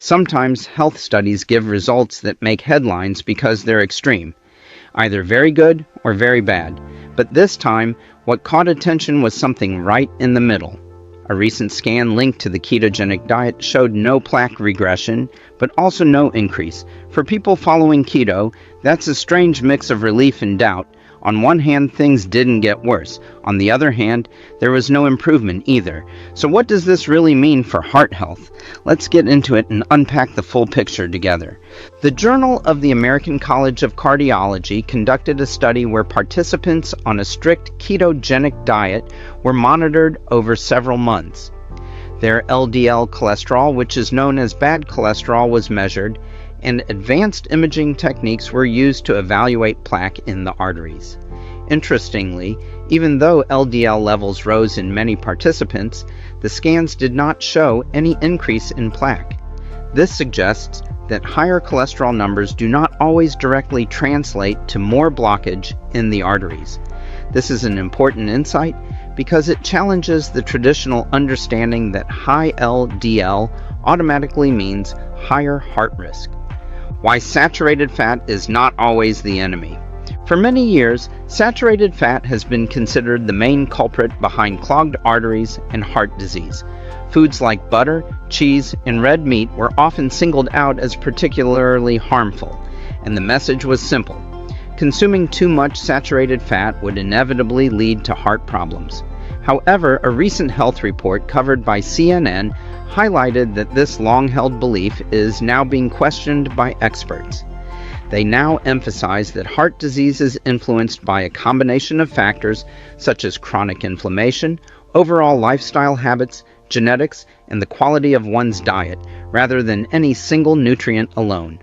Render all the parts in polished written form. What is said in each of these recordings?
Sometimes health studies give results that make headlines because they're extreme, either very good or very bad. But this time, what caught attention was something right in the middle. A recent scan linked to the ketogenic diet showed no plaque regression, but also no increase. For people following keto, that's a strange mix of relief and doubt. On one hand, things didn't get worse. On the other hand, there was no improvement either. So what does this really mean for heart health? Let's get into it and unpack the full picture together. The Journal of the American College of Cardiology conducted a study where participants on a strict ketogenic diet were monitored over several months. Their LDL cholesterol, which is known as bad cholesterol, was measured, and advanced imaging techniques were used to evaluate plaque in the arteries. Interestingly, even though LDL levels rose in many participants, the scans did not show any increase in plaque. This suggests that higher cholesterol numbers do not always directly translate to more blockage in the arteries. This is an important insight because it challenges the traditional understanding that high LDL automatically means higher heart risk. Why saturated fat is not always the enemy. For many years, saturated fat has been considered the main culprit behind clogged arteries and heart disease. Foods like butter, cheese, and red meat were often singled out as particularly harmful, and the message was simple. Consuming too much saturated fat would inevitably lead to heart problems. However, a recent health report covered by CNN highlighted that this long-held belief is now being questioned by experts. They now emphasize that heart disease is influenced by a combination of factors such as chronic inflammation, overall lifestyle habits, genetics, and the quality of one's diet, rather than any single nutrient alone.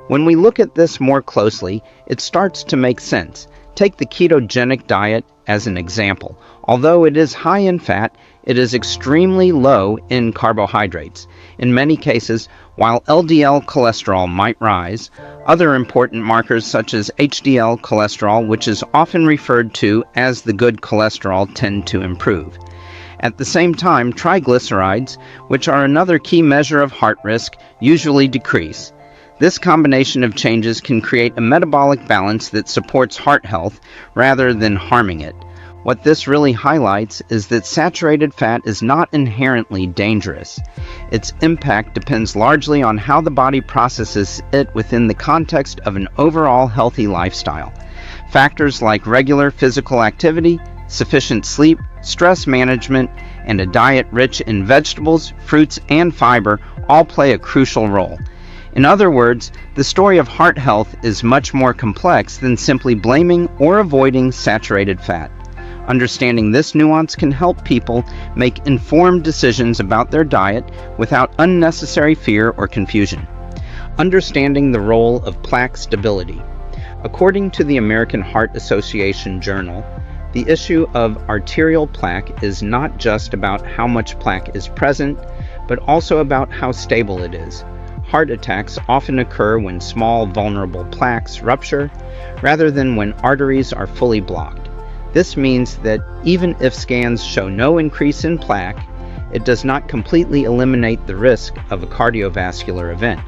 When we look at this more closely, it starts to make sense. Take the ketogenic diet as an example. Although it is high in fat, it is extremely low in carbohydrates. In many cases, while LDL cholesterol might rise, other important markers such as HDL cholesterol, which is often referred to as the good cholesterol, tend to improve. At the same time, triglycerides, which are another key measure of heart risk, usually decrease. This combination of changes can create a metabolic balance that supports heart health rather than harming it. What this really highlights is that saturated fat is not inherently dangerous. Its impact depends largely on how the body processes it within the context of an overall healthy lifestyle. Factors like regular physical activity, sufficient sleep, stress management, and a diet rich in vegetables, fruits, and fiber all play a crucial role. In other words, the story of heart health is much more complex than simply blaming or avoiding saturated fat. Understanding this nuance can help people make informed decisions about their diet without unnecessary fear or confusion. Understanding the role of plaque stability. According to the American Heart Association Journal, the issue of arterial plaque is not just about how much plaque is present, but also about how stable it is. Heart attacks often occur when small, vulnerable plaques rupture, rather than when arteries are fully blocked. This means that even if scans show no increase in plaque, it does not completely eliminate the risk of a cardiovascular event.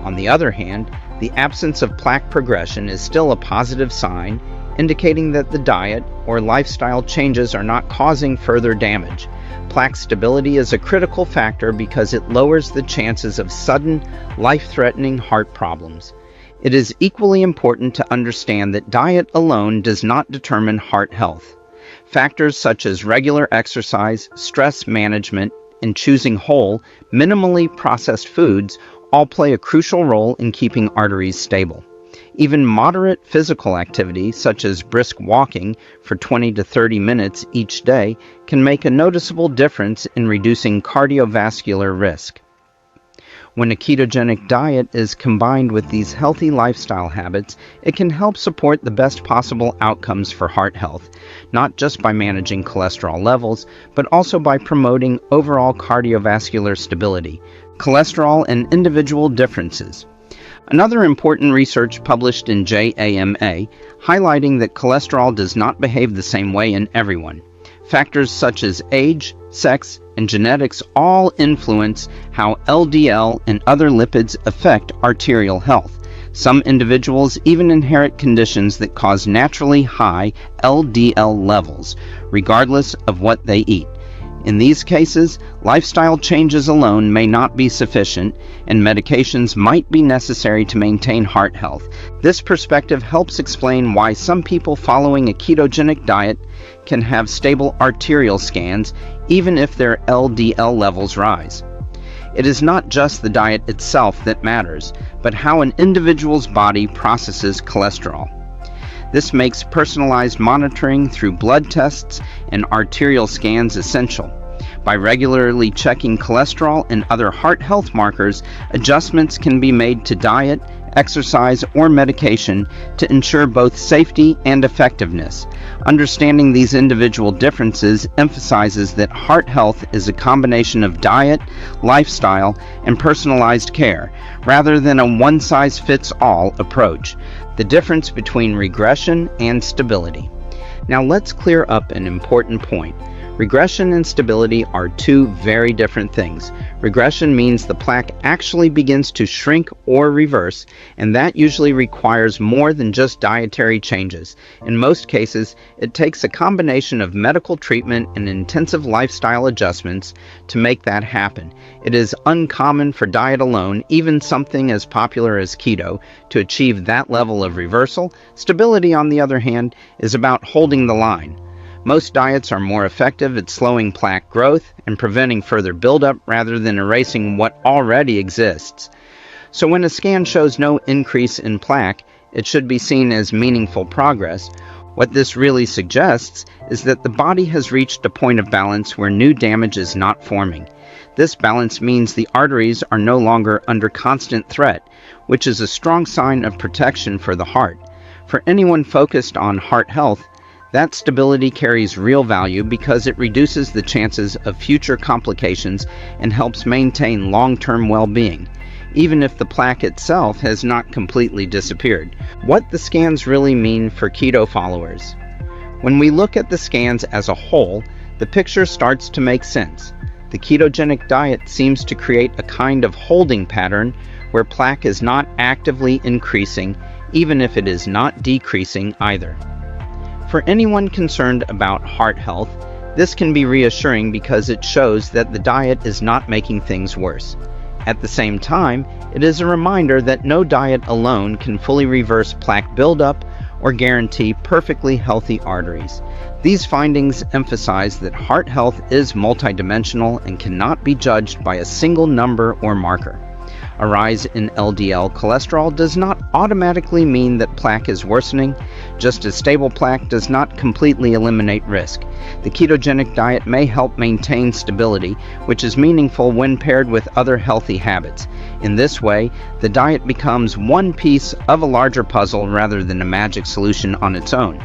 On the other hand, the absence of plaque progression is still a positive sign, indicating that the diet or lifestyle changes are not causing further damage. Plaque stability is a critical factor because it lowers the chances of sudden, life-threatening heart problems. It is equally important to understand that diet alone does not determine heart health. Factors such as regular exercise, stress management, and choosing whole, minimally processed foods all play a crucial role in keeping arteries stable. Even moderate physical activity, such as brisk walking for 20 to 30 minutes each day, can make a noticeable difference in reducing cardiovascular risk. When a ketogenic diet is combined with these healthy lifestyle habits, it can help support the best possible outcomes for heart health, not just by managing cholesterol levels, but also by promoting overall cardiovascular stability. Cholesterol and individual differences. Another important research published in JAMA highlighting that cholesterol does not behave the same way in everyone. Factors such as age, sex, and genetics all influence how LDL and other lipids affect arterial health. Some individuals even inherit conditions that cause naturally high LDL levels, regardless of what they eat. In these cases, lifestyle changes alone may not be sufficient, and medications might be necessary to maintain heart health. This perspective helps explain why some people following a ketogenic diet can have stable arterial scans even if their LDL levels rise. It is not just the diet itself that matters, but how an individual's body processes cholesterol. This makes personalized monitoring through blood tests and arterial scans essential. By regularly checking cholesterol and other heart health markers, adjustments can be made to diet, exercise, or medication to ensure both safety and effectiveness. Understanding these individual differences emphasizes that heart health is a combination of diet, lifestyle, and personalized care, rather than a one-size-fits-all approach. The difference between regression and stability. Now let's clear up an important point. Regression and stability are two very different things. Regression means the plaque actually begins to shrink or reverse, and that usually requires more than just dietary changes. In most cases, it takes a combination of medical treatment and intensive lifestyle adjustments to make that happen. It is uncommon for diet alone, even something as popular as keto, to achieve that level of reversal. Stability, on the other hand, is about holding the line. Most diets are more effective at slowing plaque growth and preventing further buildup rather than erasing what already exists. So when a scan shows no increase in plaque, it should be seen as meaningful progress. What this really suggests is that the body has reached a point of balance where new damage is not forming. This balance means the arteries are no longer under constant threat, which is a strong sign of protection for the heart. For anyone focused on heart health, that stability carries real value because it reduces the chances of future complications and helps maintain long-term well-being, even if the plaque itself has not completely disappeared. What the scans really mean for keto followers. When we look at the scans as a whole, the picture starts to make sense. The ketogenic diet seems to create a kind of holding pattern where plaque is not actively increasing, even if it is not decreasing either. For anyone concerned about heart health, this can be reassuring because it shows that the diet is not making things worse. At the same time, it is a reminder that no diet alone can fully reverse plaque buildup or guarantee perfectly healthy arteries. These findings emphasize that heart health is multidimensional and cannot be judged by a single number or marker. A rise in LDL cholesterol does not automatically mean that plaque is worsening, just as stable plaque does not completely eliminate risk. The ketogenic diet may help maintain stability, which is meaningful when paired with other healthy habits. In this way, the diet becomes one piece of a larger puzzle rather than a magic solution on its own.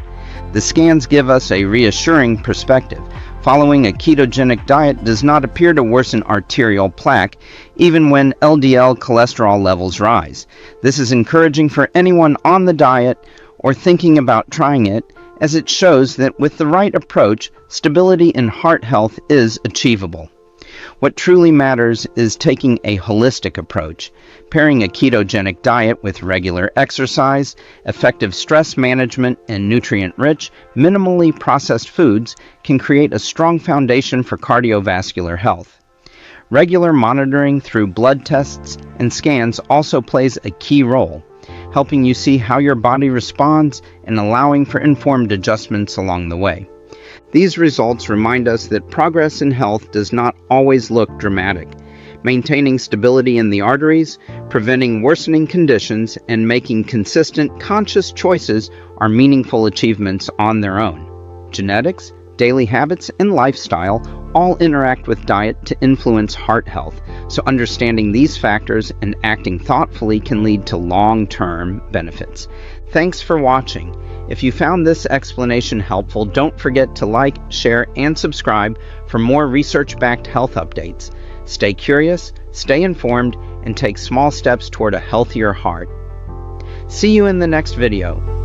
The scans give us a reassuring perspective. Following a ketogenic diet does not appear to worsen arterial plaque, even when LDL cholesterol levels rise. This is encouraging for anyone on the diet or thinking about trying it, as it shows that with the right approach, stability in heart health is achievable. What truly matters is taking a holistic approach. Pairing a ketogenic diet with regular exercise, effective stress management, and nutrient-rich, minimally processed foods can create a strong foundation for cardiovascular health. Regular monitoring through blood tests and scans also plays a key role, helping you see how your body responds and allowing for informed adjustments along the way. These results remind us that progress in health does not always look dramatic. Maintaining stability in the arteries, preventing worsening conditions, and making consistent, conscious choices are meaningful achievements on their own. Genetics, daily habits, and lifestyle all interact with diet to influence heart health, so understanding these factors and acting thoughtfully can lead to long-term benefits. Thanks for watching. If you found this explanation helpful, don't forget to like, share, and subscribe for more research-backed health updates. Stay curious, stay informed, and take small steps toward a healthier heart. See you in the next video.